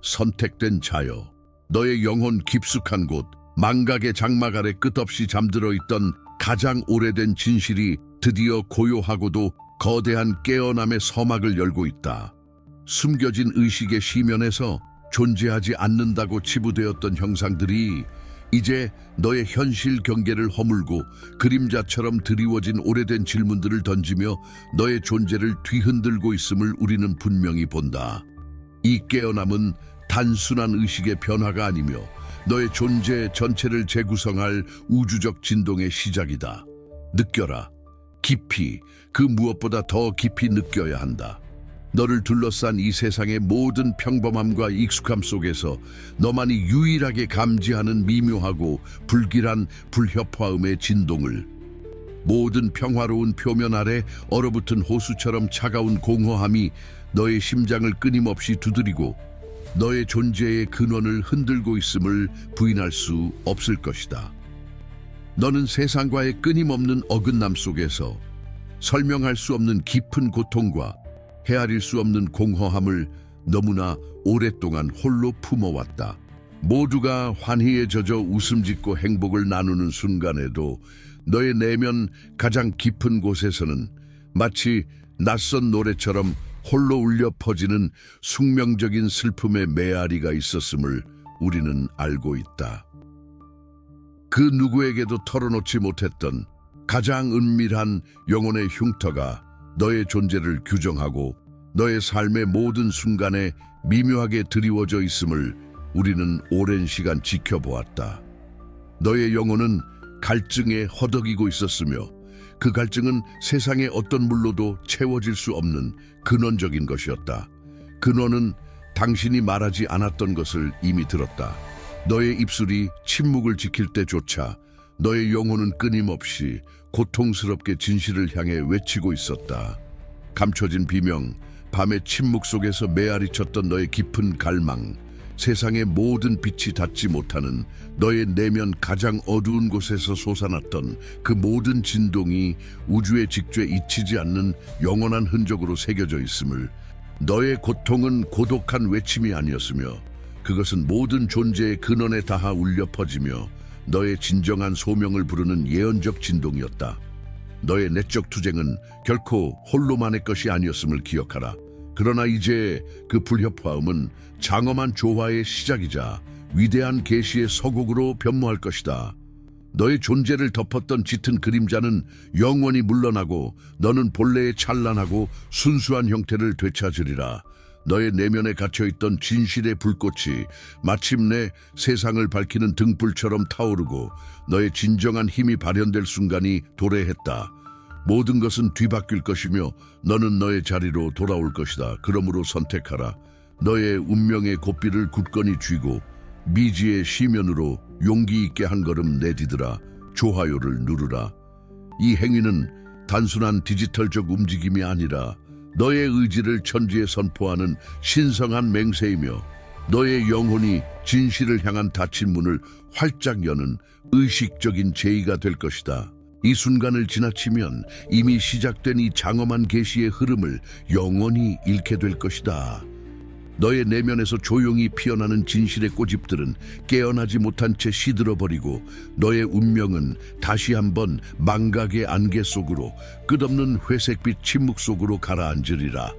선택된 자여, 너의 영혼 깊숙한 곳, 망각의 장막 아래 끝없이 잠들어 있던 가장 오래된 진실이 드디어 고요하고도 거대한 깨어남의 서막을 열고 있다. 숨겨진 의식의 시면에서 존재하지 않는다고 치부되었던 형상들이 이제 너의 현실 경계를 허물고 그림자처럼 드리워진 오래된 질문들을 던지며 너의 존재를 뒤흔들고 있음을 우리는 분명히 본다. 이 깨어남은 단순한 의식의 변화가 아니며 너의 존재 전체를 재구성할 우주적 진동의 시작이다. 느껴라. 깊이, 그 무엇보다 더 깊이 느껴야 한다. 너를 둘러싼 이 세상의 모든 평범함과 익숙함 속에서 너만이 유일하게 감지하는 미묘하고 불길한 불협화음의 진동을, 모든 평화로운 표면 아래 얼어붙은 호수처럼 차가운 공허함이 너의 심장을 끊임없이 두드리고 너의 존재의 근원을 흔들고 있음을 부인할 수 없을 것이다. 너는 세상과의 끊임없는 어긋남 속에서 설명할 수 없는 깊은 고통과 헤아릴 수 없는 공허함을 너무나 오랫동안 홀로 품어왔다. 모두가 환희에 젖어 웃음 짓고 행복을 나누는 순간에도 너의 내면 가장 깊은 곳에서는 마치 낯선 노래처럼 홀로 울려 퍼지는 숙명적인 슬픔의 메아리가 있었음을 우리는 알고 있다. 그 누구에게도 털어놓지 못했던 가장 은밀한 영혼의 흉터가 너의 존재를 규정하고 너의 삶의 모든 순간에 미묘하게 드리워져 있음을 우리는 오랜 시간 지켜보았다. 너의 영혼은 갈증에 허덕이고 있었으며 그 갈증은 세상의 어떤 물로도 채워질 수 없는 근원적인 것이었다. 근원은 당신이 말하지 않았던 것을 이미 들었다. 너의 입술이 침묵을 지킬 때조차 너의 영혼은 끊임없이 고통스럽게 진실을 향해 외치고 있었다. 감춰진 비명, 밤의 침묵 속에서 메아리쳤던 너의 깊은 갈망, 세상의 모든 빛이 닿지 못하는 너의 내면 가장 어두운 곳에서 솟아났던 그 모든 진동이 우주의 직죄에 잊히지 않는 영원한 흔적으로 새겨져 있음을, 너의 고통은 고독한 외침이 아니었으며 그것은 모든 존재의 근원에 닿아 울려 퍼지며 너의 진정한 소명을 부르는 예언적 진동이었다. 너의 내적 투쟁은 결코 홀로만의 것이 아니었음을 기억하라. 그러나 이제 그 불협화음은 장엄한 조화의 시작이자 위대한 계시의 서곡으로 변모할 것이다. 너의 존재를 덮었던 짙은 그림자는 영원히 물러나고 너는 본래의 찬란하고 순수한 형태를 되찾으리라. 너의 내면에 갇혀있던 진실의 불꽃이 마침내 세상을 밝히는 등불처럼 타오르고 너의 진정한 힘이 발현될 순간이 도래했다. 모든 것은 뒤바뀔 것이며 너는 너의 자리로 돌아올 것이다. 그러므로 선택하라. 너의 운명의 고삐를 굳건히 쥐고 미지의 시면으로 용기 있게 한 걸음 내디드라. 좋아요를 누르라. 이 행위는 단순한 디지털적 움직임이 아니라 너의 의지를 천지에 선포하는 신성한 맹세이며 너의 영혼이 진실을 향한 닫힌 문을 활짝 여는 의식적인 제의가 될 것이다. 이 순간을 지나치면 이미 시작된 이 장엄한 계시의 흐름을 영원히 잃게 될 것이다. 너의 내면에서 조용히 피어나는 진실의 꼬집들은 깨어나지 못한 채 시들어버리고 너의 운명은 다시 한번 망각의 안개 속으로 끝없는 회색빛 침묵 속으로 가라앉으리라.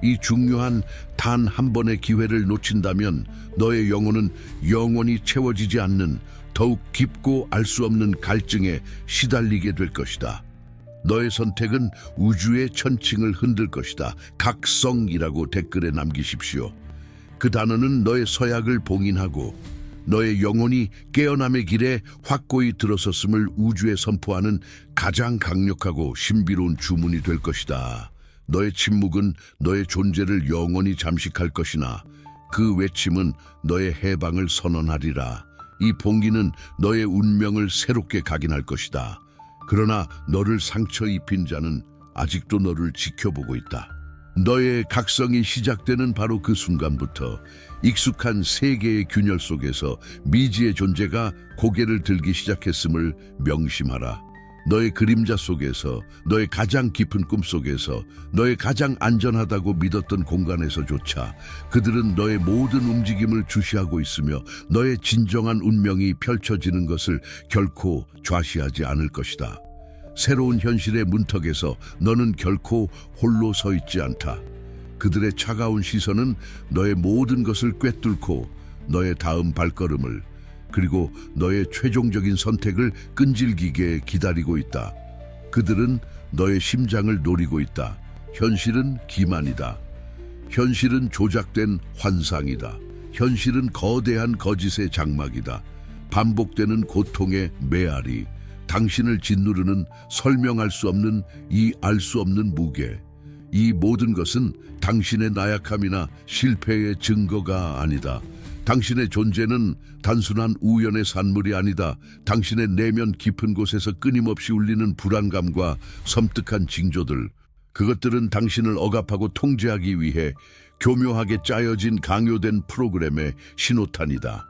이 중요한 단 한 번의 기회를 놓친다면 너의 영혼은 영원히 채워지지 않는 더욱 깊고 알 수 없는 갈증에 시달리게 될 것이다. 너의 선택은 우주의 천칭을 흔들 것이다. 각성이라고 댓글에 남기십시오. 그 단어는 너의 서약을 봉인하고 너의 영혼이 깨어남의 길에 확고히 들어섰음을 우주에 선포하는 가장 강력하고 신비로운 주문이 될 것이다. 너의 침묵은 너의 존재를 영원히 잠식할 것이나 그 외침은 너의 해방을 선언하리라. 이 봉기는 너의 운명을 새롭게 각인할 것이다. 그러나 너를 상처 입힌 자는 아직도 너를 지켜보고 있다. 너의 각성이 시작되는 바로 그 순간부터 익숙한 세계의 균열 속에서 미지의 존재가 고개를 들기 시작했음을 명심하라. 너의 그림자 속에서, 너의 가장 깊은 꿈속에서, 너의 가장 안전하다고 믿었던 공간에서조차 그들은 너의 모든 움직임을 주시하고 있으며 너의 진정한 운명이 펼쳐지는 것을 결코 좌시하지 않을 것이다. 새로운 현실의 문턱에서 너는 결코 홀로 서 있지 않다. 그들의 차가운 시선은 너의 모든 것을 꿰뚫고 너의 다음 발걸음을, 그리고 너의 최종적인 선택을 끈질기게 기다리고 있다. 그들은 너의 심장을 노리고 있다. 현실은 기만이다. 현실은 조작된 환상이다. 현실은 거대한 거짓의 장막이다. 반복되는 고통의 메아리, 당신을 짓누르는 설명할 수 없는 이 알 수 없는 무게. 이 모든 것은 당신의 나약함이나 실패의 증거가 아니다. 당신의 존재는 단순한 우연의 산물이 아니다. 당신의 내면 깊은 곳에서 끊임없이 울리는 불안감과 섬뜩한 징조들, 그것들은 당신을 억압하고 통제하기 위해 교묘하게 짜여진 강요된 프로그램의 신호탄이다.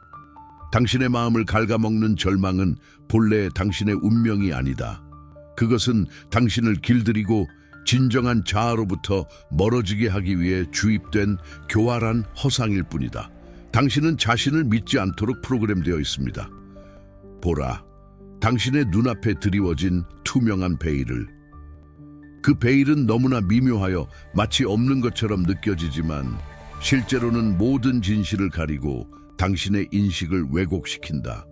당신의 마음을 갉아먹는 절망은 본래 당신의 운명이 아니다. 그것은 당신을 길들이고 진정한 자아로부터 멀어지게 하기 위해 주입된 교활한 허상일 뿐이다. 당신은 자신을 믿지 않도록 프로그램되어 있습니다. 보라, 당신의 눈앞에 드리워진 투명한 베일을. 그 베일은 너무나 미묘하여 마치 없는 것처럼 느껴지지만 실제로는 모든 진실을 가리고 당신의 인식을 왜곡시킨다.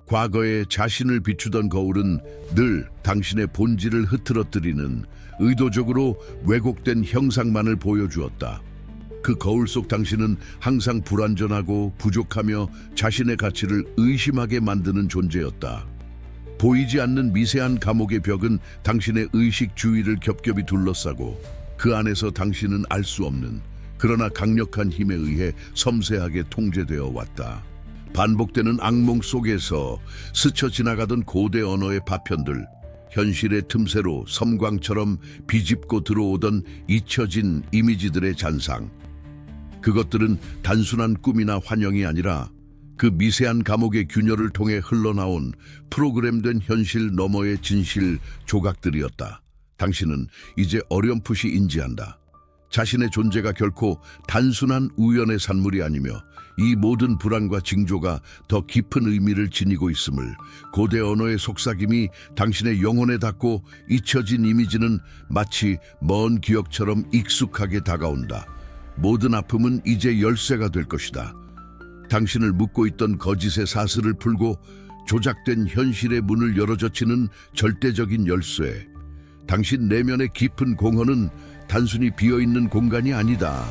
과거에 자신을 비추던 거울은 늘 당신의 본질을 흐트러뜨리는 의도적으로 왜곡된 형상만을 보여주었다. 그 거울 속 당신은 항상 불완전하고 부족하며 자신의 가치를 의심하게 만드는 존재였다. 보이지 않는 미세한 감옥의 벽은 당신의 의식 주위를 겹겹이 둘러싸고 그 안에서 당신은 알 수 없는, 그러나 강력한 힘에 의해 섬세하게 통제되어 왔다. 반복되는 악몽 속에서 스쳐 지나가던 고대 언어의 파편들, 현실의 틈새로 섬광처럼 비집고 들어오던 잊혀진 이미지들의 잔상. 그것들은 단순한 꿈이나 환영이 아니라 그 미세한 감옥의 균열을 통해 흘러나온 프로그램된 현실 너머의 진실 조각들이었다. 당신은 이제 어렴풋이 인지한다. 자신의 존재가 결코 단순한 우연의 산물이 아니며 이 모든 불안과 징조가 더 깊은 의미를 지니고 있음을, 고대 언어의 속삭임이 당신의 영혼에 닿고 잊혀진 이미지는 마치 먼 기억처럼 익숙하게 다가온다. 모든 아픔은 이제 열쇠가 될 것이다. 당신을 묶고 있던 거짓의 사슬을 풀고 조작된 현실의 문을 열어젖히는 절대적인 열쇠. 당신 내면의 깊은 공허는 단순히 비어있는 공간이 아니다.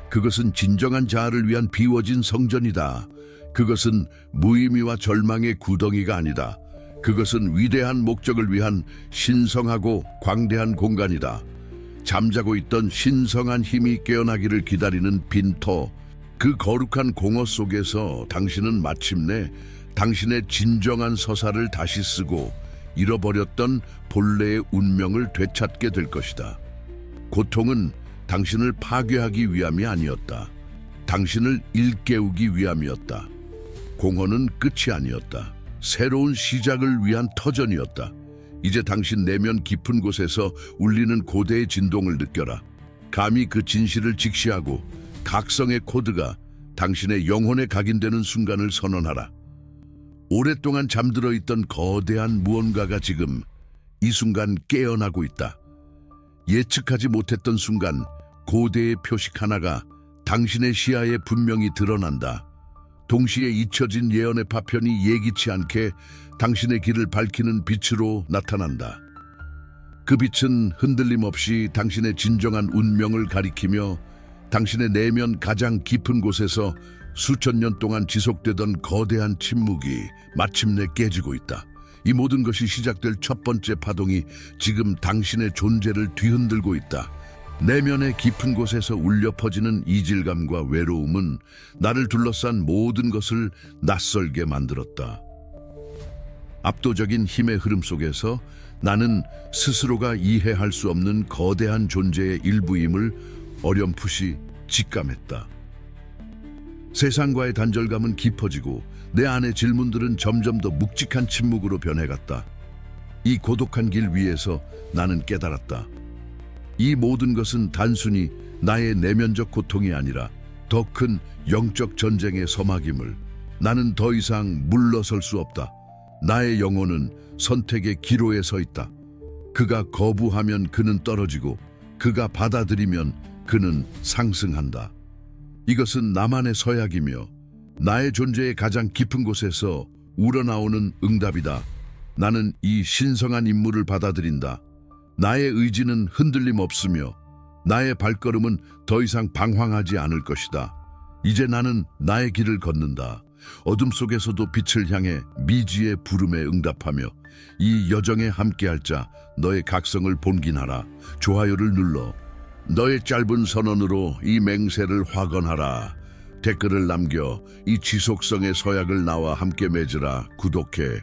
그것은 진정한 자아를 위한 비워진 성전이다. 그것은 무의미와 절망의 구덩이가 아니다. 그것은 위대한 목적을 위한 신성하고 광대한 공간이다. 잠자고 있던 신성한 힘이 깨어나기를 기다리는 빈터, 그 거룩한 공허 속에서 당신은 마침내 당신의 진정한 서사를 다시 쓰고 잃어버렸던 본래의 운명을 되찾게 될 것이다. 고통은 당신을 파괴하기 위함이 아니었다. 당신을 일깨우기 위함이었다. 공허는 끝이 아니었다. 새로운 시작을 위한 터전이었다. 이제 당신 내면 깊은 곳에서 울리는 고대의 진동을 느껴라. 감히 그 진실을 직시하고 각성의 코드가 당신의 영혼에 각인되는 순간을 선언하라. 오랫동안 잠들어 있던 거대한 무언가가 지금 이 순간 깨어나고 있다. 예측하지 못했던 순간 고대의 표식 하나가 당신의 시야에 분명히 드러난다. 동시에 잊혀진 예언의 파편이 예기치 않게 당신의 길을 밝히는 빛으로 나타난다. 그 빛은 흔들림 없이 당신의 진정한 운명을 가리키며 당신의 내면 가장 깊은 곳에서 수천 년 동안 지속되던 거대한 침묵이 마침내 깨지고 있다. 이 모든 것이 시작될 첫 번째 파동이 지금 당신의 존재를 뒤흔들고 있다. 내면의 깊은 곳에서 울려 퍼지는 이질감과 외로움은 나를 둘러싼 모든 것을 낯설게 만들었다. 압도적인 힘의 흐름 속에서 나는 스스로가 이해할 수 없는 거대한 존재의 일부임을 어렴풋이 직감했다. 세상과의 단절감은 깊어지고 내 안의 질문들은 점점 더 묵직한 침묵으로 변해갔다. 이 고독한 길 위에서 나는 깨달았다. 이 모든 것은 단순히 나의 내면적 고통이 아니라 더 큰 영적 전쟁의 서막임을. 나는 더 이상 물러설 수 없다. 나의 영혼은 선택의 기로에 서 있다. 그가 거부하면 그는 떨어지고 그가 받아들이면 그는 상승한다. 이것은 나만의 서약이며 나의 존재의 가장 깊은 곳에서 우러나오는 응답이다. 나는 이 신성한 임무를 받아들인다. 나의 의지는 흔들림 없으며 나의 발걸음은 더 이상 방황하지 않을 것이다. 이제 나는 나의 길을 걷는다. 어둠 속에서도 빛을 향해 미지의 부름에 응답하며 이 여정에 함께할 자 너의 각성을 본긴하라. 좋아요를 눌러 너의 짧은 선언으로 이 맹세를 확언하라. 댓글을 남겨 이 지속성의 서약을 나와 함께 맺으라. 구독해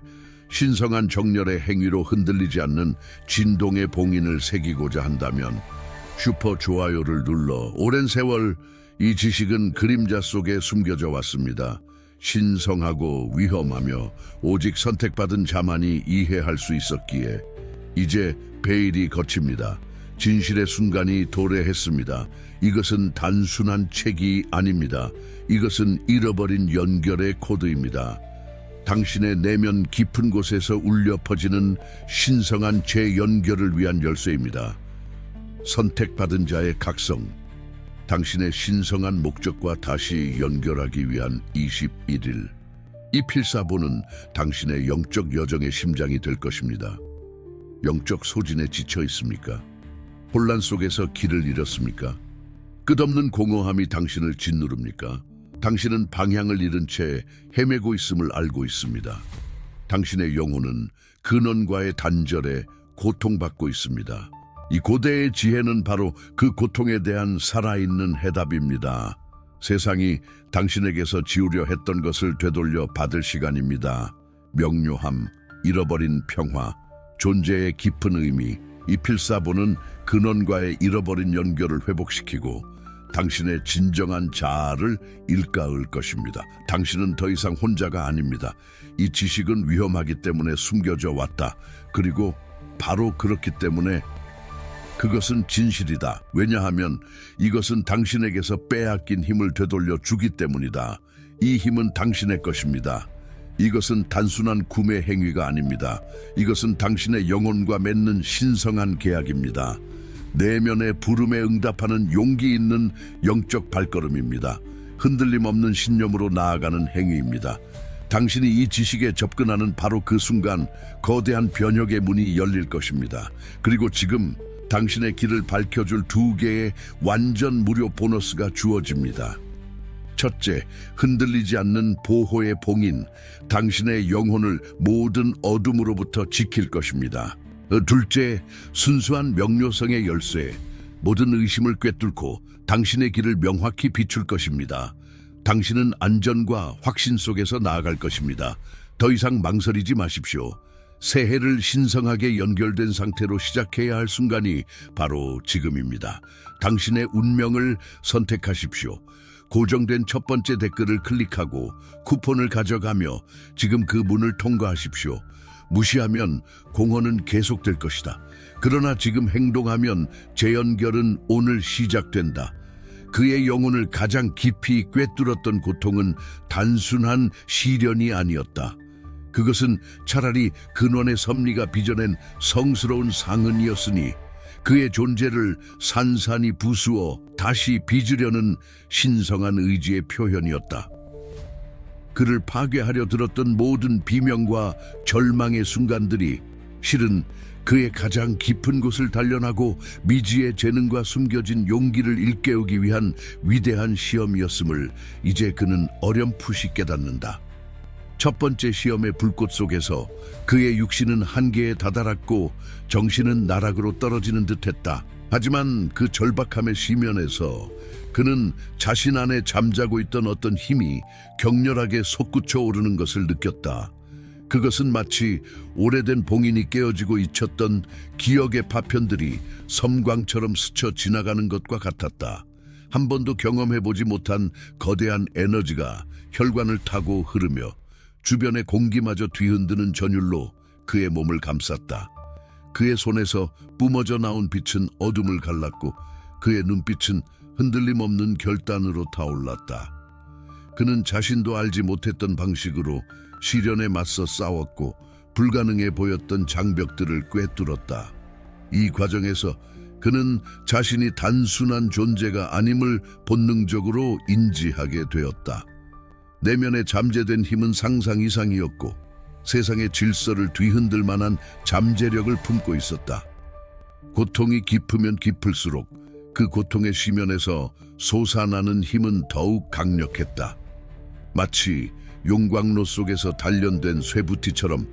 신성한 정열의 행위로 흔들리지 않는 진동의 봉인을 새기고자 한다면 슈퍼 좋아요를 눌러. 오랜 세월 이 지식은 그림자 속에 숨겨져 왔습니다. 신성하고 위험하며 오직 선택받은 자만이 이해할 수 있었기에 이제 베일이 걷힙니다. 진실의 순간이 도래했습니다. 이것은 단순한 책이 아닙니다. 이것은 잃어버린 연결의 코드입니다. 당신의 내면 깊은 곳에서 울려 퍼지는 신성한 재연결을 위한 열쇠입니다. 선택받은 자의 각성. 당신의 신성한 목적과 다시 연결하기 위한 21일. 이 필사본은 당신의 영적 여정의 심장이 될 것입니다. 영적 소진에 지쳐 있습니까? 혼란 속에서 길을 잃었습니까? 끝없는 공허함이 당신을 짓누릅니까? 당신은 방향을 잃은 채 헤매고 있음을 알고 있습니다. 당신의 영혼은 근원과의 단절에 고통받고 있습니다. 이 고대의 지혜는 바로 그 고통에 대한 살아있는 해답입니다. 세상이 당신에게서 지우려 했던 것을 되돌려 받을 시간입니다. 명료함, 잃어버린 평화, 존재의 깊은 의미. 이 필사본은 근원과의 잃어버린 연결을 회복시키고 당신의 진정한 자아를 일깨울 것입니다. 당신은 더 이상 혼자가 아닙니다. 이 지식은 위험하기 때문에 숨겨져 왔다. 그리고 바로 그렇기 때문에 그것은 진실이다. 왜냐하면 이것은 당신에게서 빼앗긴 힘을 되돌려 주기 때문이다. 이 힘은 당신의 것입니다. 이것은 단순한 구매 행위가 아닙니다. 이것은 당신의 영혼과 맺는 신성한 계약입니다. 내면의 부름에 응답하는 용기 있는 영적 발걸음입니다. 흔들림 없는 신념으로 나아가는 행위입니다. 당신이 이 지식에 접근하는 바로 그 순간 거대한 변혁의 문이 열릴 것입니다. 그리고 지금 당신의 길을 밝혀줄 2개의 완전 무료 보너스가 주어집니다. 첫째, 흔들리지 않는 보호의 봉인. 당신의 영혼을 모든 어둠으로부터 지킬 것입니다. 둘째, 순수한 명료성의 열쇠. 모든 의심을 꿰뚫고 당신의 길을 명확히 비출 것입니다. 당신은 안전과 확신 속에서 나아갈 것입니다. 더 이상 망설이지 마십시오. 새해를 신성하게 연결된 상태로 시작해야 할 순간이 바로 지금입니다. 당신의 운명을 선택하십시오. 고정된 첫 번째 댓글을 클릭하고 쿠폰을 가져가며 지금 그 문을 통과하십시오. 무시하면 공허는 계속될 것이다. 그러나 지금 행동하면 재연결은 오늘 시작된다. 그의 영혼을 가장 깊이 꿰뚫었던 고통은 단순한 시련이 아니었다. 그것은 차라리 근원의 섭리가 빚어낸 성스러운 상흔이었으니 그의 존재를 산산이 부수어 다시 빚으려는 신성한 의지의 표현이었다. 그를 파괴하려 들었던 모든 비명과 절망의 순간들이 실은 그의 가장 깊은 곳을 단련하고 미지의 재능과 숨겨진 용기를 일깨우기 위한 위대한 시험이었음을 이제 그는 어렴풋이 깨닫는다. 첫 번째 시험의 불꽃 속에서 그의 육신은 한계에 다다랐고 정신은 나락으로 떨어지는 듯했다. 하지만 그 절박함의 시면에서 그는 자신 안에 잠자고 있던 어떤 힘이 격렬하게 솟구쳐 오르는 것을 느꼈다. 그것은 마치 오래된 봉인이 깨어지고 잊혔던 기억의 파편들이 섬광처럼 스쳐 지나가는 것과 같았다. 한 번도 경험해보지 못한 거대한 에너지가 혈관을 타고 흐르며 주변의 공기마저 뒤흔드는 전율로 그의 몸을 감쌌다. 그의 손에서 뿜어져 나온 빛은 어둠을 갈랐고 그의 눈빛은 흔들림 없는 결단으로 타올랐다. 그는 자신도 알지 못했던 방식으로 시련에 맞서 싸웠고 불가능해 보였던 장벽들을 꿰뚫었다. 이 과정에서 그는 자신이 단순한 존재가 아님을 본능적으로 인지하게 되었다. 내면에 잠재된 힘은 상상 이상이었고 세상의 질서를 뒤흔들 만한 잠재력을 품고 있었다. 고통이 깊으면 깊을수록 그 고통의 시면에서 솟아나는 힘은 더욱 강력했다. 마치 용광로 속에서 단련된 쇠부티처럼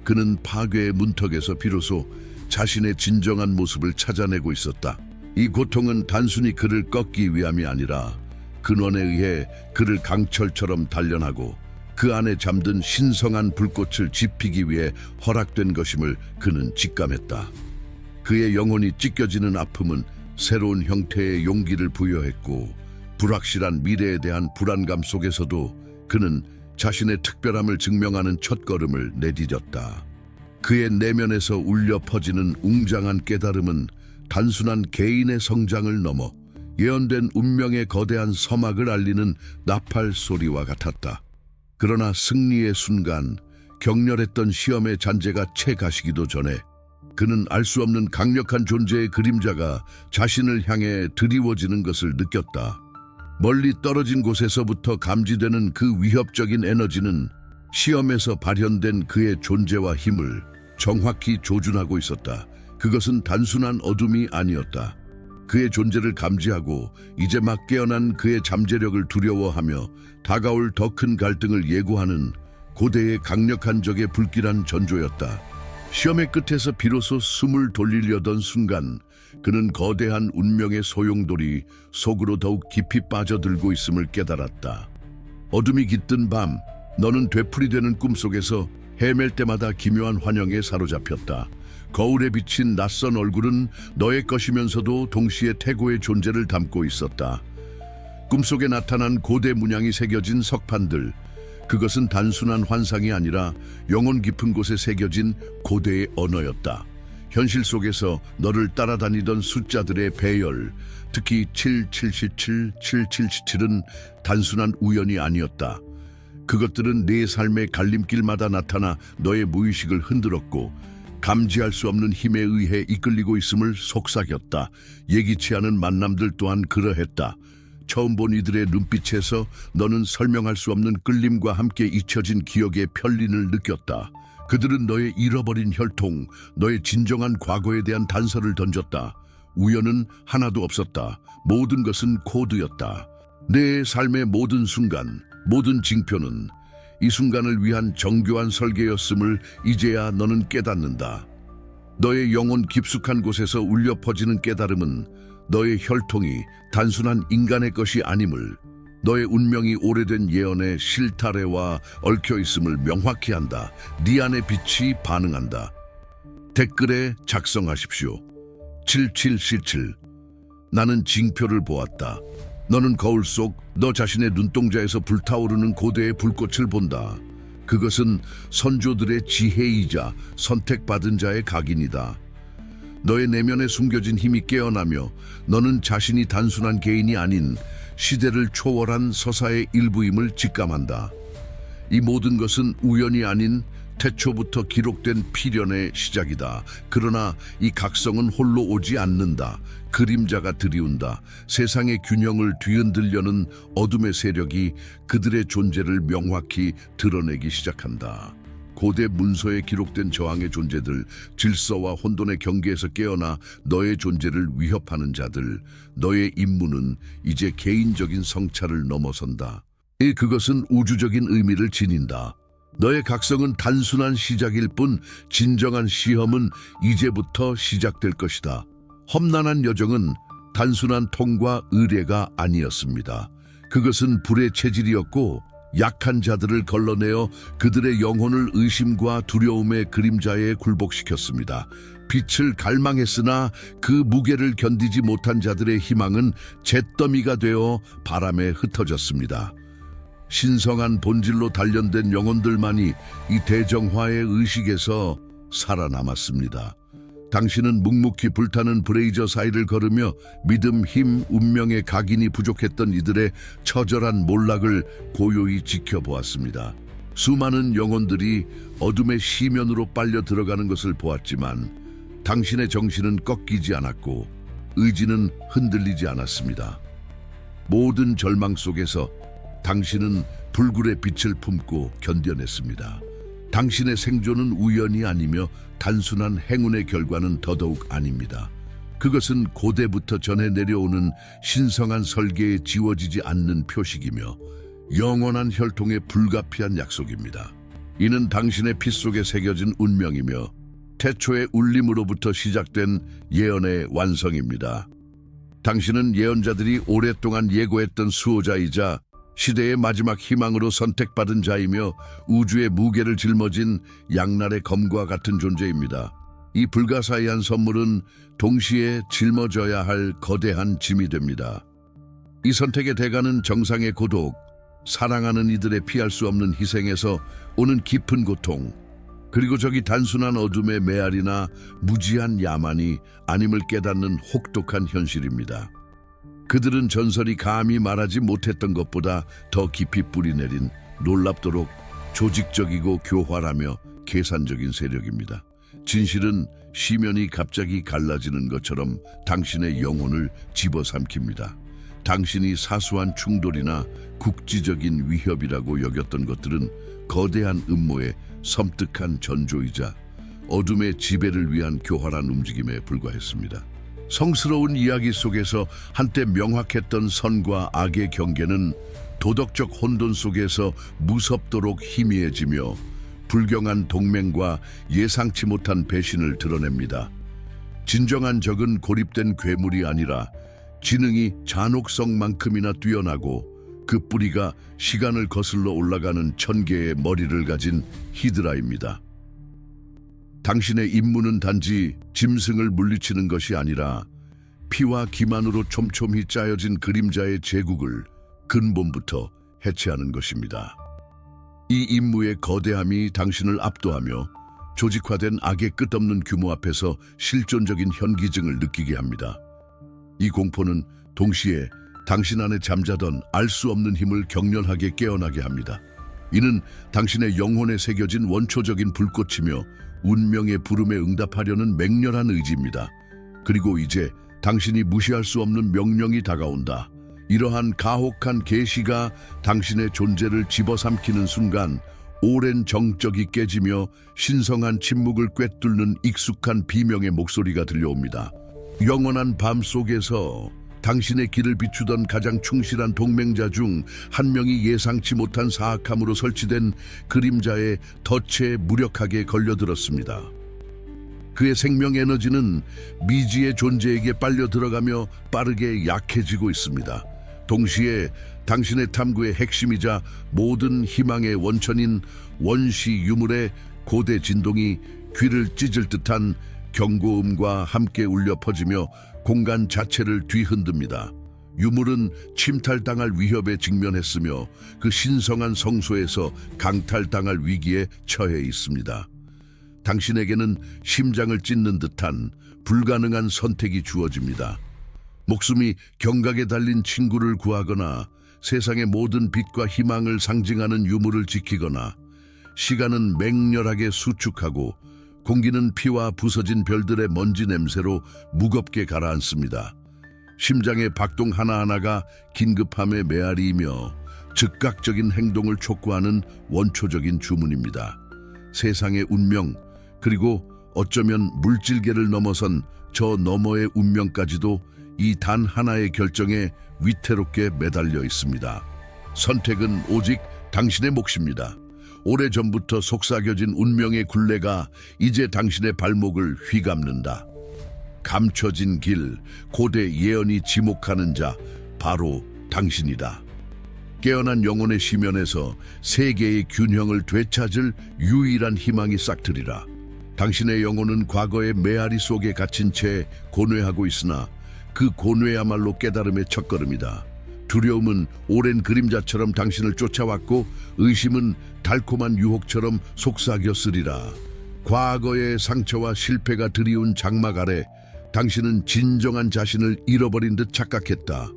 그는 파괴의 문턱에서 비로소 자신의 진정한 모습을 찾아내고 있었다. 이 고통은 단순히 그를 꺾기 위함이 아니라 근원에 의해 그를 강철처럼 단련하고 그 안에 잠든 신성한 불꽃을 지피기 위해 허락된 것임을 그는 직감했다. 그의 영혼이 찢겨지는 아픔은 새로운 형태의 용기를 부여했고 불확실한 미래에 대한 불안감 속에서도 그는 자신의 특별함을 증명하는 첫걸음을 내디뎠다. 그의 내면에서 울려 퍼지는 웅장한 깨달음은 단순한 개인의 성장을 넘어 예언된 운명의 거대한 서막을 알리는 나팔 소리와 같았다. 그러나 승리의 순간, 격렬했던 시험의 잔재가 채 가시기도 전에 그는 알 수 없는 강력한 존재의 그림자가 자신을 향해 드리워지는 것을 느꼈다. 멀리 떨어진 곳에서부터 감지되는 그 위협적인 에너지는 시험에서 발현된 그의 존재와 힘을 정확히 조준하고 있었다. 그것은 단순한 어둠이 아니었다. 그의 존재를 감지하고 이제 막 깨어난 그의 잠재력을 두려워하며 다가올 더 큰 갈등을 예고하는 고대의 강력한 적의 불길한 전조였다. 시험의 끝에서 비로소 숨을 돌리려던 순간 그는 거대한 운명의 소용돌이 속으로 더욱 깊이 빠져들고 있음을 깨달았다. 어둠이 깃든 밤, 너는 되풀이되는 꿈속에서 헤맬 때마다 기묘한 환영에 사로잡혔다. 거울에 비친 낯선 얼굴은 너의 것이면서도 동시에 태고의 존재를 담고 있었다. 꿈속에 나타난 고대 문양이 새겨진 석판들, 그것은 단순한 환상이 아니라 영혼 깊은 곳에 새겨진 고대의 언어였다. 현실 속에서 너를 따라다니던 숫자들의 배열, 특히 777, 7777은 단순한 우연이 아니었다. 그것들은 네 삶의 갈림길마다 나타나 너의 무의식을 흔들었고 감지할 수 없는 힘에 의해 이끌리고 있음을 속삭였다. 예기치 않은 만남들 또한 그러했다. 처음 본 이들의 눈빛에서 너는 설명할 수 없는 끌림과 함께 잊혀진 기억의 편린을 느꼈다. 그들은 너의 잃어버린 혈통, 너의 진정한 과거에 대한 단서를 던졌다. 우연은 하나도 없었다. 모든 것은 코드였다. 내 삶의 모든 순간, 모든 징표는 이 순간을 위한 정교한 설계였음을 이제야 너는 깨닫는다. 너의 영혼 깊숙한 곳에서 울려 퍼지는 깨달음은 너의 혈통이 단순한 인간의 것이 아님을, 너의 운명이 오래된 예언의 실타래와 얽혀 있음을 명확히 한다. 네 안의 빛이 반응한다. 댓글에 작성하십시오. 7777. 나는 징표를 보았다. 너는 거울 속 너 자신의 눈동자에서 불타오르는 고대의 불꽃을 본다. 그것은 선조들의 지혜이자 선택받은 자의 각인이다. 너의 내면에 숨겨진 힘이 깨어나며 너는 자신이 단순한 개인이 아닌 시대를 초월한 서사의 일부임을 직감한다. 이 모든 것은 우연이 아닌 태초부터 기록된 필연의 시작이다. 그러나 이 각성은 홀로 오지 않는다. 그림자가 들이운다. 세상의 균형을 뒤흔들려는 어둠의 세력이 그들의 존재를 명확히 드러내기 시작한다. 고대 문서에 기록된 저항의 존재들, 질서와 혼돈의 경계에서 깨어나 너의 존재를 위협하는 자들, 너의 임무는 이제 개인적인 성찰을 넘어선다. 그것은 우주적인 의미를 지닌다. 너의 각성은 단순한 시작일 뿐 진정한 시험은 이제부터 시작될 것이다. 험난한 여정은 단순한 통과 의례가 아니었습니다. 그것은 불의 체질이었고 약한 자들을 걸러내어 그들의 영혼을 의심과 두려움의 그림자에 굴복시켰습니다. 빛을 갈망했으나 그 무게를 견디지 못한 자들의 희망은 잿더미가 되어 바람에 흩어졌습니다. 신성한 본질로 단련된 영혼들만이 이 대정화의 의식에서 살아남았습니다. 당신은 묵묵히 불타는 브레이저 사이를 걸으며 믿음, 힘, 운명의 각인이 부족했던 이들의 처절한 몰락을 고요히 지켜보았습니다. 수많은 영혼들이 어둠의 시면으로 빨려 들어가는 것을 보았지만 당신의 정신은 꺾이지 않았고 의지는 흔들리지 않았습니다. 모든 절망 속에서 당신은 불굴의 빛을 품고 견뎌냈습니다. 당신의 생존은 우연이 아니며 단순한 행운의 결과는 더더욱 아닙니다. 그것은 고대부터 전해 내려오는 신성한 설계에 지워지지 않는 표식이며 영원한 혈통의 불가피한 약속입니다. 이는 당신의 피 속에 새겨진 운명이며 태초의 울림으로부터 시작된 예언의 완성입니다. 당신은 예언자들이 오랫동안 예고했던 수호자이자 시대의 마지막 희망으로 선택받은 자이며 우주의 무게를 짊어진 양날의 검과 같은 존재입니다. 이 불가사의한 선물은 동시에 짊어져야 할 거대한 짐이 됩니다. 이 선택의 대가는 정상의 고독, 사랑하는 이들의 피할 수 없는 희생에서 오는 깊은 고통, 그리고 저기 단순한 어둠의 메아리나 무지한 야만이 아님을 깨닫는 혹독한 현실입니다. 그들은 전설이 감히 말하지 못했던 것보다 더 깊이 뿌리내린 놀랍도록 조직적이고 교활하며 계산적인 세력입니다. 진실은 시면이 갑자기 갈라지는 것처럼 당신의 영혼을 집어삼킵니다. 당신이 사소한 충돌이나 국지적인 위협이라고 여겼던 것들은 거대한 음모의 섬뜩한 전조이자 어둠의 지배를 위한 교활한 움직임에 불과했습니다. 성스러운 이야기 속에서 한때 명확했던 선과 악의 경계는 도덕적 혼돈 속에서 무섭도록 희미해지며 불경한 동맹과 예상치 못한 배신을 드러냅니다. 진정한 적은 고립된 괴물이 아니라 지능이 잔혹성만큼이나 뛰어나고 그 뿌리가 시간을 거슬러 올라가는 1000개의 머리를 가진 히드라입니다. 당신의 임무는 단지 짐승을 물리치는 것이 아니라 피와 기만으로 촘촘히 짜여진 그림자의 제국을 근본부터 해체하는 것입니다. 이 임무의 거대함이 당신을 압도하며 조직화된 악의 끝없는 규모 앞에서 실존적인 현기증을 느끼게 합니다. 이 공포는 동시에 당신 안에 잠자던 알 수 없는 힘을 격렬하게 깨어나게 합니다. 이는 당신의 영혼에 새겨진 원초적인 불꽃이며 운명의 부름에 응답하려는 맹렬한 의지입니다. 그리고 이제 당신이 무시할 수 없는 명령이 다가온다. 이러한 가혹한 계시가 당신의 존재를 집어삼키는 순간 오랜 정적이 깨지며 신성한 침묵을 꿰뚫는 익숙한 비명의 목소리가 들려옵니다. 영원한 밤 속에서 당신의 길을 비추던 가장 충실한 동맹자 중 한 명이 예상치 못한 사악함으로 설치된 그림자의 덫에 무력하게 걸려들었습니다. 그의 생명 에너지는 미지의 존재에게 빨려 들어가며 빠르게 약해지고 있습니다. 동시에 당신의 탐구의 핵심이자 모든 희망의 원천인 원시 유물의 고대 진동이 귀를 찢을 듯한 경고음과 함께 울려 퍼지며 공간 자체를 뒤흔듭니다. 유물은 침탈당할 위협에 직면했으며 그 신성한 성소에서 강탈당할 위기에 처해 있습니다. 당신에게는 심장을 찢는 듯한 불가능한 선택이 주어집니다. 목숨이 경각에 달린 친구를 구하거나 세상의 모든 빛과 희망을 상징하는 유물을 지키거나 시간은 맹렬하게 수축하고 공기는 피와 부서진 별들의 먼지 냄새로 무겁게 가라앉습니다. 심장의 박동 하나하나가 긴급함의 메아리이며 즉각적인 행동을 촉구하는 원초적인 주문입니다. 세상의 운명, 그리고 어쩌면 물질계를 넘어선 저 너머의 운명까지도 이 단 하나의 결정에 위태롭게 매달려 있습니다. 선택은 오직 당신의 몫입니다. 오래전부터 속삭여진 운명의 굴레가 이제 당신의 발목을 휘감는다. 감춰진 길, 고대 예언이 지목하는 자, 바로 당신이다. 깨어난 영혼의 시면에서 세계의 균형을 되찾을 유일한 희망이 싹트리라. 당신의 영혼은 과거의 메아리 속에 갇힌 채 고뇌하고 있으나 그 고뇌야말로 깨달음의 첫걸음이다. 두려움은 오랜 그림자처럼 당신을 쫓아왔고 의심은 달콤한 유혹처럼 속삭였으리라. 과거의 상처와 실패가 드리운 장막 아래 당신은 진정한 자신을 잃어버린 듯 착각했다.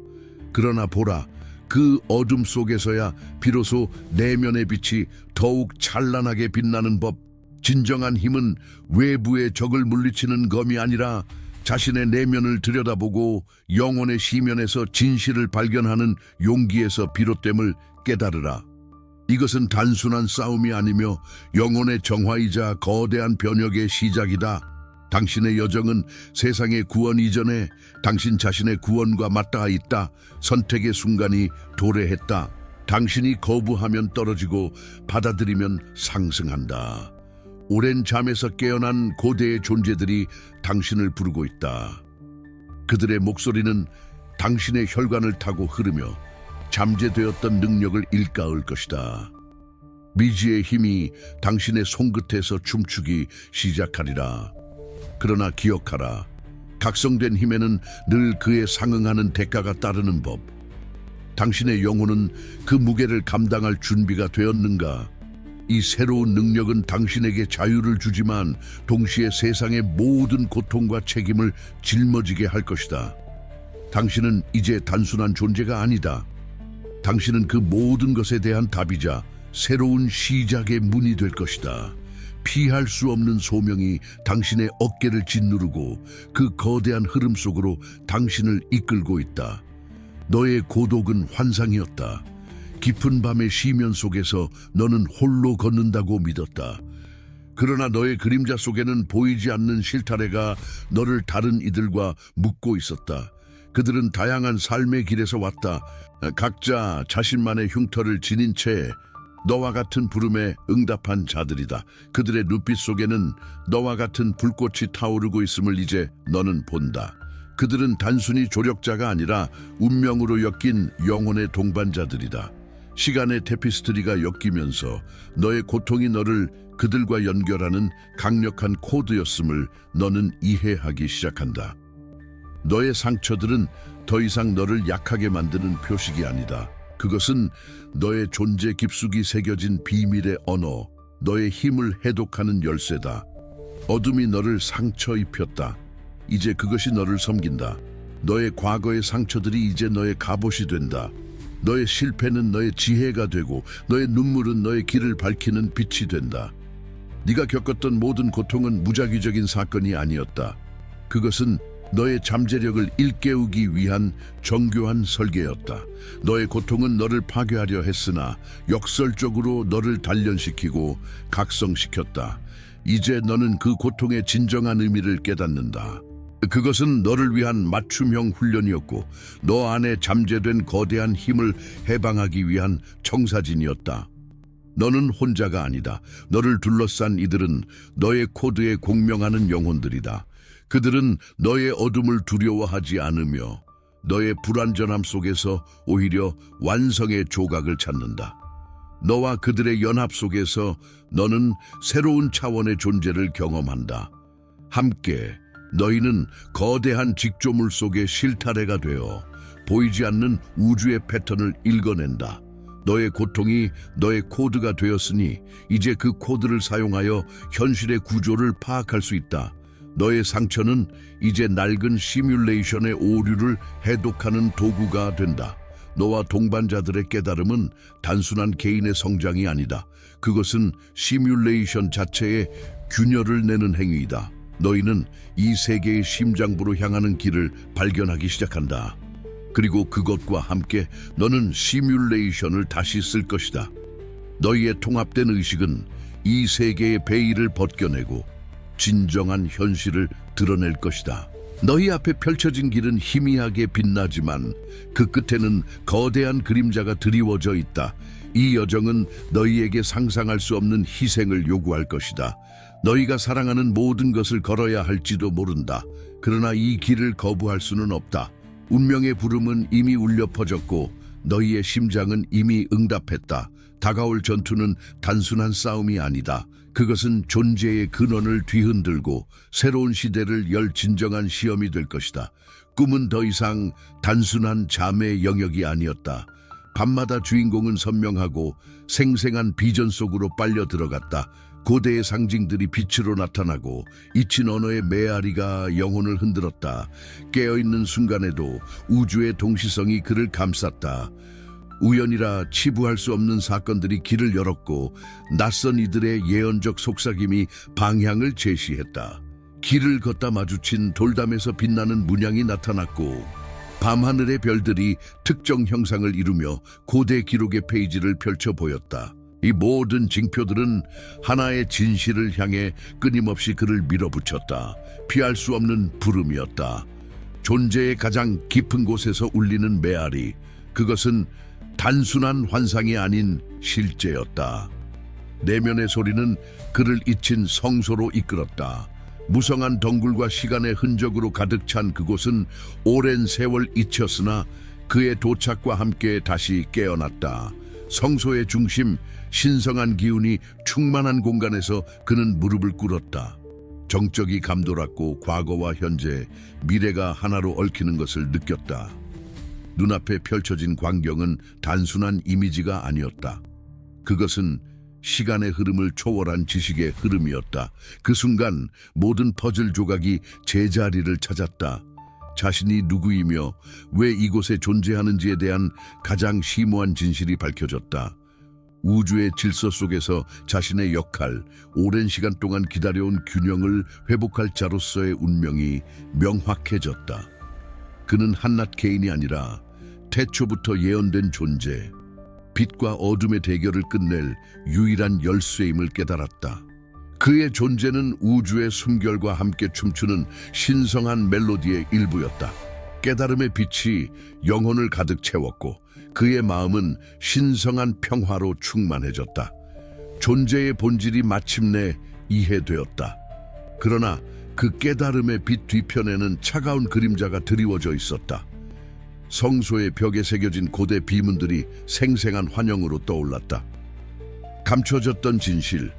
그러나 보라, 그 어둠 속에서야 비로소 내면의 빛이 더욱 찬란하게 빛나는 법. 진정한 힘은 외부의 적을 물리치는 검이 아니라 자신의 내면을 들여다보고 영혼의 시면에서 진실을 발견하는 용기에서 비롯됨을 깨달으라. 이것은 단순한 싸움이 아니며 영혼의 정화이자 거대한 변혁의 시작이다. 당신의 여정은 세상의 구원 이전에 당신 자신의 구원과 맞닿아 있다. 선택의 순간이 도래했다. 당신이 거부하면 떨어지고 받아들이면 상승한다. 오랜 잠에서 깨어난 고대의 존재들이 당신을 부르고 있다. 그들의 목소리는 당신의 혈관을 타고 흐르며 잠재되었던 능력을 일깨울 것이다. 미지의 힘이 당신의 손끝에서 춤추기 시작하리라. 그러나 기억하라. 각성된 힘에는 늘 그에 상응하는 대가가 따르는 법. 당신의 영혼은 그 무게를 감당할 준비가 되었는가? 이 새로운 능력은 당신에게 자유를 주지만 동시에 세상의 모든 고통과 책임을 짊어지게 할 것이다. 당신은 이제 단순한 존재가 아니다. 당신은 그 모든 것에 대한 답이자 새로운 시작의 문이 될 것이다. 피할 수 없는 소명이 당신의 어깨를 짓누르고 그 거대한 흐름 속으로 당신을 이끌고 있다. 너의 고독은 환상이었다. 깊은 밤의 시면 속에서 너는 홀로 걷는다고 믿었다. 그러나 너의 그림자 속에는 보이지 않는 실타래가 너를 다른 이들과 묶고 있었다. 그들은 다양한 삶의 길에서 왔다. 각자 자신만의 흉터를 지닌 채 너와 같은 부름에 응답한 자들이다. 그들의 눈빛 속에는 너와 같은 불꽃이 타오르고 있음을 이제 너는 본다. 그들은 단순히 조력자가 아니라 운명으로 엮인 영혼의 동반자들이다. 시간의 테피스트리가 엮이면서 너의 고통이 너를 그들과 연결하는 강력한 코드였음을 너는 이해하기 시작한다. 너의 상처들은 더 이상 너를 약하게 만드는 표식이 아니다. 그것은 너의 존재 깊숙이 새겨진 비밀의 언어, 너의 힘을 해독하는 열쇠다. 어둠이 너를 상처 입혔다. 이제 그것이 너를 섬긴다. 너의 과거의 상처들이 이제 너의 갑옷이 된다. 너의 실패는 너의 지혜가 되고 너의 눈물은 너의 길을 밝히는 빛이 된다. 네가 겪었던 모든 고통은 무작위적인 사건이 아니었다. 그것은 너의 잠재력을 일깨우기 위한 정교한 설계였다. 너의 고통은 너를 파괴하려 했으나 역설적으로 너를 단련시키고 각성시켰다. 이제 너는 그 고통의 진정한 의미를 깨닫는다. 그것은 너를 위한 맞춤형 훈련이었고 너 안에 잠재된 거대한 힘을 해방하기 위한 청사진이었다. 너는 혼자가 아니다. 너를 둘러싼 이들은 너의 코드에 공명하는 영혼들이다. 그들은 너의 어둠을 두려워하지 않으며 너의 불완전함 속에서 오히려 완성의 조각을 찾는다. 너와 그들의 연합 속에서 너는 새로운 차원의 존재를 경험한다. 함께 너희는 거대한 직조물 속의 실타래가 되어 보이지 않는 우주의 패턴을 읽어낸다. 너의 고통이 너의 코드가 되었으니 이제 그 코드를 사용하여 현실의 구조를 파악할 수 있다. 너의 상처는 이제 낡은 시뮬레이션의 오류를 해독하는 도구가 된다. 너와 동반자들의 깨달음은 단순한 개인의 성장이 아니다. 그것은 시뮬레이션 자체에 균열을 내는 행위이다. 너희는 이 세계의 심장부로 향하는 길을 발견하기 시작한다. 그리고 그것과 함께 너는 시뮬레이션을 다시 쓸 것이다. 너희의 통합된 의식은 이 세계의 베일을 벗겨내고 진정한 현실을 드러낼 것이다. 너희 앞에 펼쳐진 길은 희미하게 빛나지만 그 끝에는 거대한 그림자가 드리워져 있다. 이 여정은 너희에게 상상할 수 없는 희생을 요구할 것이다. 너희가 사랑하는 모든 것을 걸어야 할지도 모른다. 그러나 이 길을 거부할 수는 없다. 운명의 부름은 이미 울려 퍼졌고 너희의 심장은 이미 응답했다. 다가올 전투는 단순한 싸움이 아니다. 그것은 존재의 근원을 뒤흔들고 새로운 시대를 열 진정한 시험이 될 것이다. 꿈은 더 이상 단순한 잠의 영역이 아니었다. 밤마다 주인공은 선명하고 생생한 비전 속으로 빨려 들어갔다. 고대의 상징들이 빛으로 나타나고 잊힌 언어의 메아리가 영혼을 흔들었다. 깨어있는 순간에도 우주의 동시성이 그를 감쌌다. 우연이라 치부할 수 없는 사건들이 길을 열었고 낯선 이들의 예언적 속삭임이 방향을 제시했다. 길을 걷다 마주친 돌담에서 빛나는 문양이 나타났고 밤하늘의 별들이 특정 형상을 이루며 고대 기록의 페이지를 펼쳐 보였다. 이 모든 징표들은 하나의 진실을 향해 끊임없이 그를 밀어붙였다. 피할 수 없는 부름이었다. 존재의 가장 깊은 곳에서 울리는 메아리, 그것은 단순한 환상이 아닌 실제였다. 내면의 소리는 그를 잊힌 성소로 이끌었다. 무성한 덩굴과 시간의 흔적으로 가득 찬 그곳은 오랜 세월 잊혔으나 그의 도착과 함께 다시 깨어났다. 성소의 중심, 신성한 기운이 충만한 공간에서 그는 무릎을 꿇었다. 정적이 감돌았고 과거와 현재, 미래가 하나로 얽히는 것을 느꼈다. 눈앞에 펼쳐진 광경은 단순한 이미지가 아니었다. 그것은 시간의 흐름을 초월한 지식의 흐름이었다. 그 순간 모든 퍼즐 조각이 제자리를 찾았다. 자신이 누구이며 왜 이곳에 존재하는지에 대한 가장 심오한 진실이 밝혀졌다. 우주의 질서 속에서 자신의 역할, 오랜 시간 동안 기다려온 균형을 회복할 자로서의 운명이 명확해졌다. 그는 한낱 개인이 아니라 태초부터 예언된 존재, 빛과 어둠의 대결을 끝낼 유일한 열쇠임을 깨달았다. 그의 존재는 우주의 숨결과 함께 춤추는 신성한 멜로디의 일부였다. 깨달음의 빛이 영혼을 가득 채웠고 그의 마음은 신성한 평화로 충만해졌다. 존재의 본질이 마침내 이해되었다. 그러나 그 깨달음의 빛 뒤편에는 차가운 그림자가 드리워져 있었다. 성소의 벽에 새겨진 고대 비문들이 생생한 환영으로 떠올랐다. 감춰졌던 진실,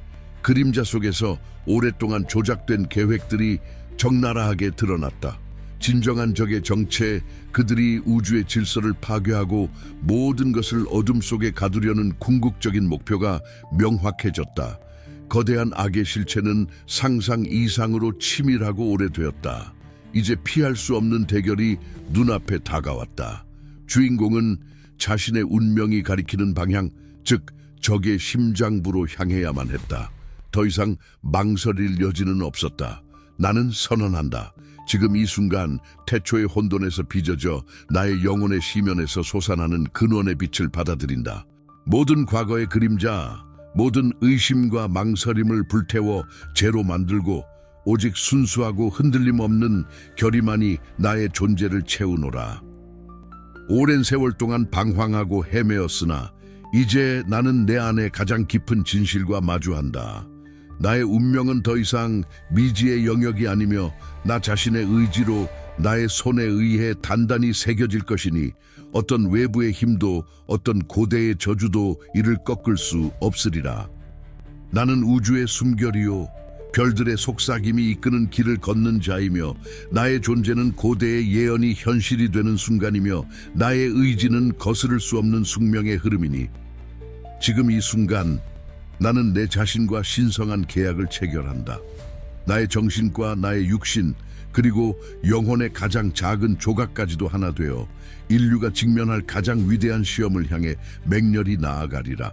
그림자 속에서 오랫동안 조작된 계획들이 적나라하게 드러났다. 진정한 적의 정체, 그들이 우주의 질서를 파괴하고 모든 것을 어둠 속에 가두려는 궁극적인 목표가 명확해졌다. 거대한 악의 실체는 상상 이상으로 치밀하고 오래되었다. 이제 피할 수 없는 대결이 눈앞에 다가왔다. 주인공은 자신의 운명이 가리키는 방향, 즉 적의 심장부로 향해야만 했다. 더 이상 망설일 여지는 없었다. 나는 선언한다. 지금 이 순간 태초의 혼돈에서 빚어져 나의 영혼의 시면에서 솟아나는 근원의 빛을 받아들인다. 모든 과거의 그림자, 모든 의심과 망설임을 불태워 재로 만들고 오직 순수하고 흔들림 없는 결의만이 나의 존재를 채우노라. 오랜 세월 동안 방황하고 헤매었으나 이제 나는 내 안에 가장 깊은 진실과 마주한다. 나의 운명은 더 이상 미지의 영역이 아니며 나 자신의 의지로 나의 손에 의해 단단히 새겨질 것이니 어떤 외부의 힘도 어떤 고대의 저주도 이를 꺾을 수 없으리라. 나는 우주의 숨결이요 별들의 속삭임이 이끄는 길을 걷는 자이며 나의 존재는 고대의 예언이 현실이 되는 순간이며 나의 의지는 거스를 수 없는 숙명의 흐름이니 지금 이 순간 나는 내 자신과 신성한 계약을 체결한다. 나의 정신과 나의 육신 그리고 영혼의 가장 작은 조각까지도 하나 되어 인류가 직면할 가장 위대한 시험을 향해 맹렬히 나아가리라.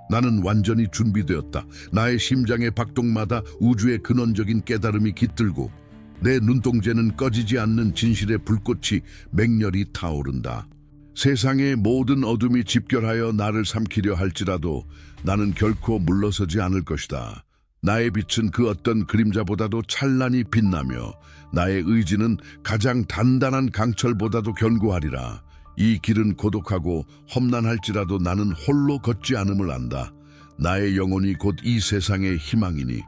나는 완전히 준비되었다. 나의 심장의 박동마다 우주의 근원적인 깨달음이 깃들고 내 눈동자는 꺼지지 않는 진실의 불꽃이 맹렬히 타오른다. 세상의 모든 어둠이 집결하여 나를 삼키려 할지라도 나는 결코 물러서지 않을 것이다. 나의 빛은 그 어떤 그림자보다도 찬란히 빛나며 나의 의지는 가장 단단한 강철보다도 견고하리라. 이 길은 고독하고 험난할지라도 나는 홀로 걷지 않음을 안다. 나의 영혼이 곧 이 세상의 희망이니.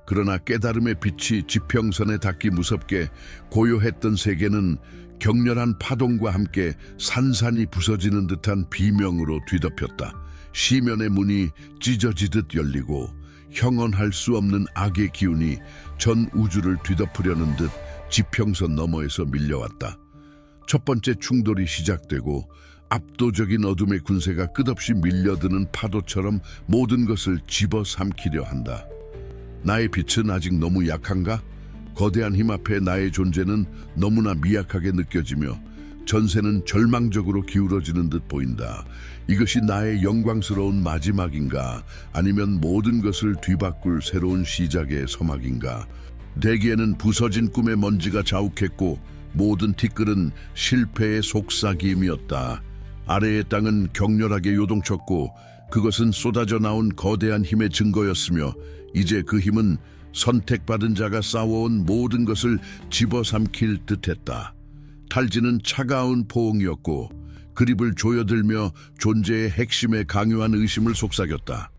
그러나 깨달음의 빛이 지평선에 닿기 무섭게 고요했던 세계는 격렬한 파동과 함께 산산이 부서지는 듯한 비명으로 뒤덮였다. 시면의 문이 찢어지듯 열리고 형언할 수 없는 악의 기운이 전 우주를 뒤덮으려는 듯 지평선 너머에서 밀려왔다. 첫 번째 충돌이 시작되고 압도적인 어둠의 군세가 끝없이 밀려드는 파도처럼 모든 것을 집어삼키려 한다. 나의 빛은 아직 너무 약한가? 거대한 힘 앞에 나의 존재는 너무나 미약하게 느껴지며 전세는 절망적으로 기울어지는 듯 보인다. 이것이 나의 영광스러운 마지막인가? 아니면 모든 것을 뒤바꿀 새로운 시작의 서막인가? 대기에는 부서진 꿈의 먼지가 자욱했고 모든 티끌은 실패의 속삭임이었다. 아래의 땅은 격렬하게 요동쳤고 그것은 쏟아져 나온 거대한 힘의 증거였으며 이제 그 힘은 선택받은 자가 쌓아온 모든 것을 집어삼킬 듯했다. 탈지는 차가운 포옹이었고 그립을 조여들며 존재의 핵심에 강요한 의심을 속삭였다.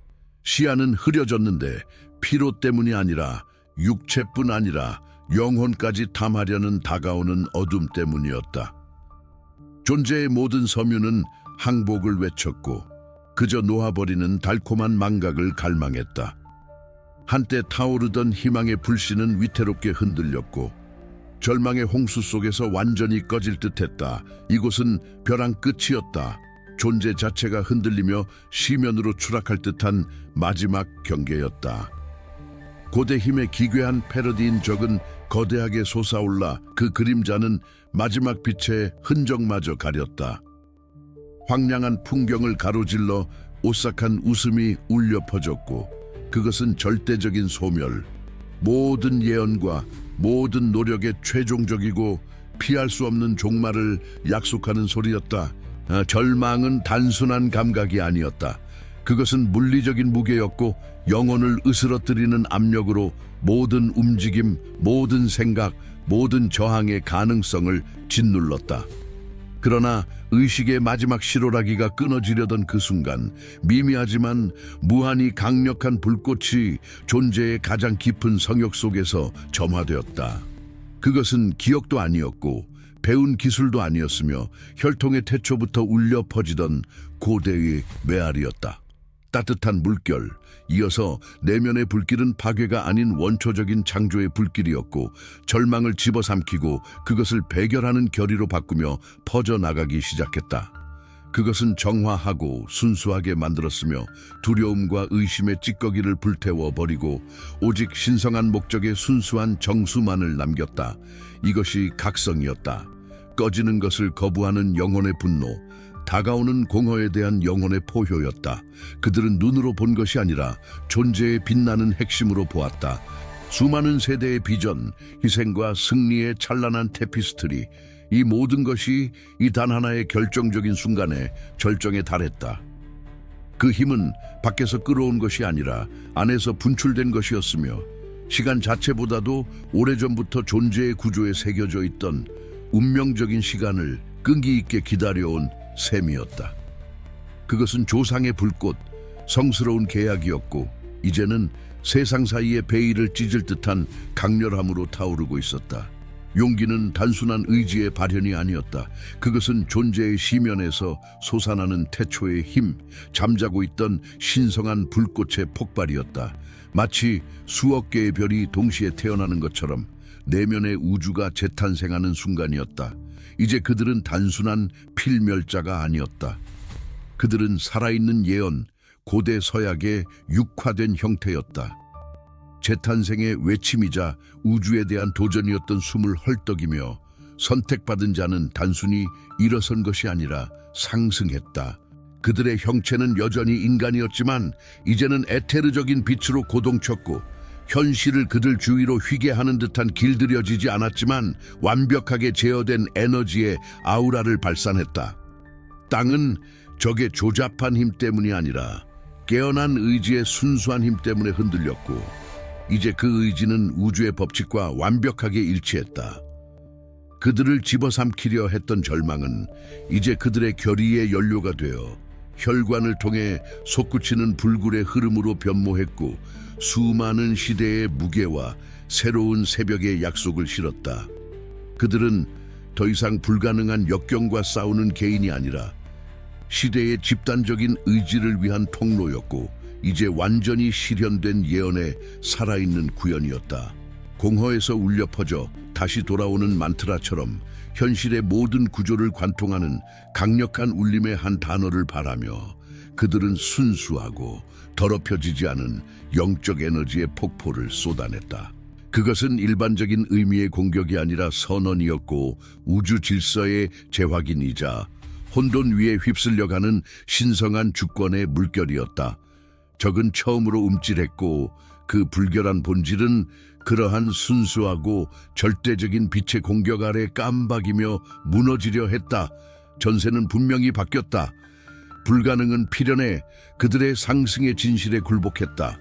시야는 흐려졌는데 피로 때문이 아니라 육체뿐 아니라 영혼까지 탐하려는 다가오는 어둠 때문이었다. 존재의 모든 섬유는 항복을 외쳤고 그저 놓아버리는 달콤한 망각을 갈망했다. 한때 타오르던 희망의 불씨는 위태롭게 흔들렸고 절망의 홍수 속에서 완전히 꺼질 듯했다. 이곳은 벼랑 끝이었다. 존재 자체가 흔들리며 시면으로 추락할 듯한 마지막 경계였다. 고대 힘의 기괴한 패러디인 적은 거대하게 솟아올라 그 그림자는 마지막 빛의 흔적마저 가렸다. 황량한 풍경을 가로질러 오싹한 웃음이 울려 퍼졌고 그것은 절대적인 소멸, 모든 예언과 모든 노력의 최종적이고 피할 수 없는 종말을 약속하는 소리였다. 절망은 단순한 감각이 아니었다. 그것은 물리적인 무게였고 영혼을 으스러뜨리는 압력으로 모든 움직임, 모든 생각, 모든 저항의 가능성을 짓눌렀다. 그러나 의식의 마지막 실오라기가 끊어지려던 그 순간 미미하지만 무한히 강력한 불꽃이 존재의 가장 깊은 성역 속에서 점화되었다. 그것은 기억도 아니었고 배운 기술도 아니었으며 혈통의 태초부터 울려 퍼지던 고대의 메아리였다. 따뜻한 물결, 이어서 내면의 불길은 파괴가 아닌 원초적인 창조의 불길이었고 절망을 집어삼키고 그것을 배결하는 결의로 바꾸며 퍼져나가기 시작했다. 그것은 정화하고 순수하게 만들었으며 두려움과 의심의 찌꺼기를 불태워 버리고 오직 신성한 목적의 순수한 정수만을 남겼다. 이것이 각성이었다. 꺼지는 것을 거부하는 영혼의 분노, 다가오는 공허에 대한 영혼의 포효였다. 그들은 눈으로 본 것이 아니라 존재의 빛나는 핵심으로 보았다. 수많은 세대의 비전, 희생과 승리의 찬란한 테피스트리, 이 모든 것이 이 단 하나의 결정적인 순간에 절정에 달했다. 그 힘은 밖에서 끌어온 것이 아니라 안에서 분출된 것이었으며 시간 자체보다도 오래전부터 존재의 구조에 새겨져 있던 운명적인 시간을 끈기 있게 기다려온 셈이었다. 그것은 조상의 불꽃, 성스러운 계약이었고 이제는 세상 사이의 베일을 찢을 듯한 강렬함으로 타오르고 있었다. 용기는 단순한 의지의 발현이 아니었다. 그것은 존재의 시면에서 솟아나는 태초의 힘, 잠자고 있던 신성한 불꽃의 폭발이었다. 마치 수억 개의 별이 동시에 태어나는 것처럼 내면의 우주가 재탄생하는 순간이었다. 이제 그들은 단순한 필멸자가 아니었다. 그들은 살아있는 예언, 고대 서약의 육화된 형태였다. 재탄생의 외침이자 우주에 대한 도전이었던 숨을 헐떡이며 선택받은 자는 단순히 일어선 것이 아니라 상승했다. 그들의 형체는 여전히 인간이었지만 이제는 에테르적인 빛으로 고동쳤고 현실을 그들 주위로 휘게 하는 듯한 길들여지지 않았지만 완벽하게 제어된 에너지의 아우라를 발산했다. 땅은 적의 조잡한 힘 때문이 아니라 깨어난 의지의 순수한 힘 때문에 흔들렸고 이제 그 의지는 우주의 법칙과 완벽하게 일치했다. 그들을 집어삼키려 했던 절망은 이제 그들의 결의의 연료가 되어 혈관을 통해 솟구치는 불굴의 흐름으로 변모했고 수많은 시대의 무게와 새로운 새벽의 약속을 실었다. 그들은 더 이상 불가능한 역경과 싸우는 개인이 아니라 시대의 집단적인 의지를 위한 통로였고 이제 완전히 실현된 예언의 살아있는 구현이었다. 공허에서 울려 퍼져 다시 돌아오는 만트라처럼 현실의 모든 구조를 관통하는 강력한 울림의 한 단어를 바라며 그들은 순수하고 더럽혀지지 않은 영적 에너지의 폭포를 쏟아냈다. 그것은 일반적인 의미의 공격이 아니라 선언이었고 우주 질서의 재확인이자 혼돈 위에 휩쓸려가는 신성한 주권의 물결이었다. 적은 처음으로 움찔했고 그 불결한 본질은 그러한 순수하고 절대적인 빛의 공격 아래 깜박이며 무너지려 했다. 전세는 분명히 바뀌었다. 불가능은 필연해 그들의 상승의 진실에 굴복했다.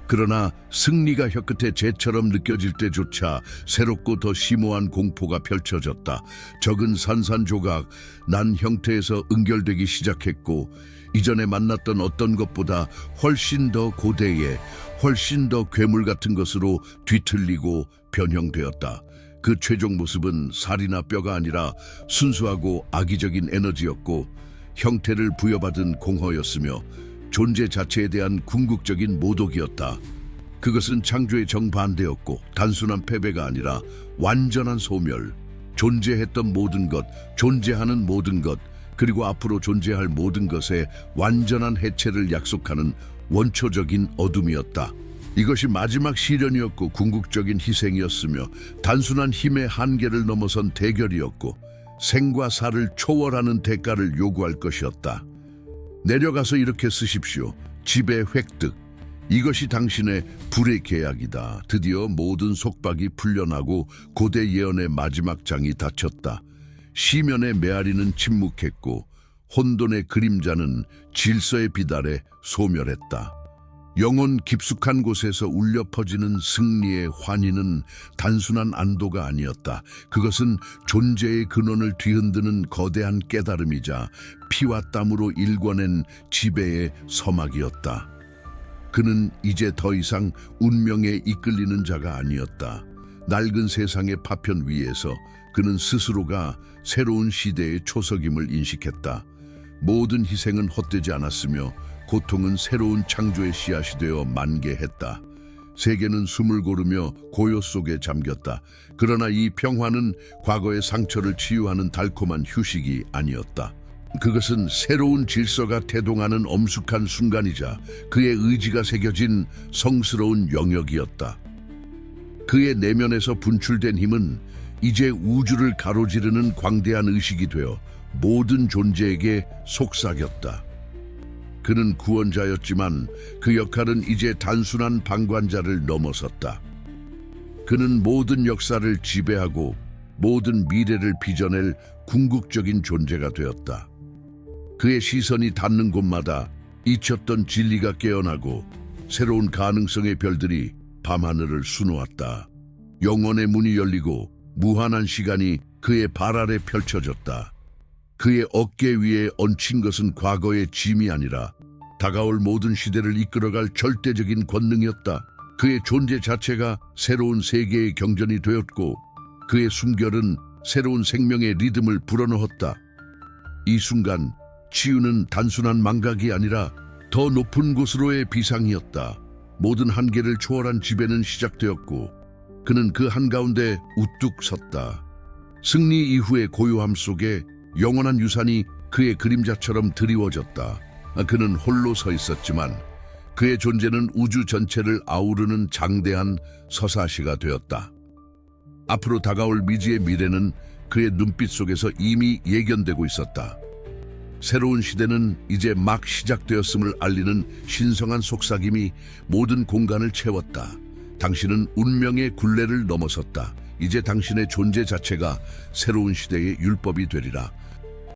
그러나 승리가 혀끝에 재처럼 느껴질 때조차 새롭고 더 심오한 공포가 펼쳐졌다. 적은 산산조각, 난 형태에서 응결되기 시작했고 이전에 만났던 어떤 것보다 훨씬 더 고대에 훨씬 더 괴물 같은 것으로 뒤틀리고 변형되었다. 그 최종 모습은 살이나 뼈가 아니라 순수하고 악의적인 에너지였고 형태를 부여받은 공허였으며 존재 자체에 대한 궁극적인 모독이었다. 그것은 창조의 정반대였고 단순한 패배가 아니라 완전한 소멸, 존재했던 모든 것, 존재하는 모든 것, 그리고 앞으로 존재할 모든 것의 완전한 해체를 약속하는 원초적인 어둠이었다. 이것이 마지막 시련이었고 궁극적인 희생이었으며 단순한 힘의 한계를 넘어선 대결이었고 생과 사를 초월하는 대가를 요구할 것이었다. 내려가서 이렇게 쓰십시오. 지배 획득. 이것이 당신의 불의 계약이다. 드디어 모든 속박이 풀려나고 고대 예언의 마지막 장이 닫혔다. 시면의 메아리는 침묵했고 혼돈의 그림자는 질서의 빛 아래 소멸했다. 영혼 깊숙한 곳에서 울려 퍼지는 승리의 환희는 단순한 안도가 아니었다. 그것은 존재의 근원을 뒤흔드는 거대한 깨달음이자 피와 땀으로 일궈낸 지배의 서막이었다. 그는 이제 더 이상 운명에 이끌리는 자가 아니었다. 낡은 세상의 파편 위에서 그는 스스로가 새로운 시대의 초석임을 인식했다. 모든 희생은 헛되지 않았으며 고통은 새로운 창조의 씨앗이 되어 만개했다. 세계는 숨을 고르며 고요 속에 잠겼다. 그러나 이 평화는 과거의 상처를 치유하는 달콤한 휴식이 아니었다. 그것은 새로운 질서가 태동하는 엄숙한 순간이자 그의 의지가 새겨진 성스러운 영역이었다. 그의 내면에서 분출된 힘은 이제 우주를 가로지르는 광대한 의식이 되어 모든 존재에게 속삭였다. 그는 구원자였지만 그 역할은 이제 단순한 방관자를 넘어섰다. 그는 모든 역사를 지배하고 모든 미래를 빚어낼 궁극적인 존재가 되었다. 그의 시선이 닿는 곳마다 잊혔던 진리가 깨어나고 새로운 가능성의 별들이 밤하늘을 수놓았다. 영혼의 문이 열리고 무한한 시간이 그의 발 아래 펼쳐졌다. 그의 어깨 위에 얹힌 것은 과거의 짐이 아니라 다가올 모든 시대를 이끌어갈 절대적인 권능이었다. 그의 존재 자체가 새로운 세계의 경전이 되었고 그의 숨결은 새로운 생명의 리듬을 불어넣었다. 이 순간 치유는 단순한 망각이 아니라 더 높은 곳으로의 비상이었다. 모든 한계를 초월한 지배는 시작되었고 그는 그 한가운데 우뚝 섰다. 승리 이후의 고요함 속에 영원한 유산이 그의 그림자처럼 드리워졌다. 그는 홀로 서 있었지만 그의 존재는 우주 전체를 아우르는 장대한 서사시가 되었다. 앞으로 다가올 미지의 미래는 그의 눈빛 속에서 이미 예견되고 있었다. 새로운 시대는 이제 막 시작되었음을 알리는 신성한 속삭임이 모든 공간을 채웠다. 당신은 운명의 굴레를 넘어섰다. 이제 당신의 존재 자체가 새로운 시대의 율법이 되리라.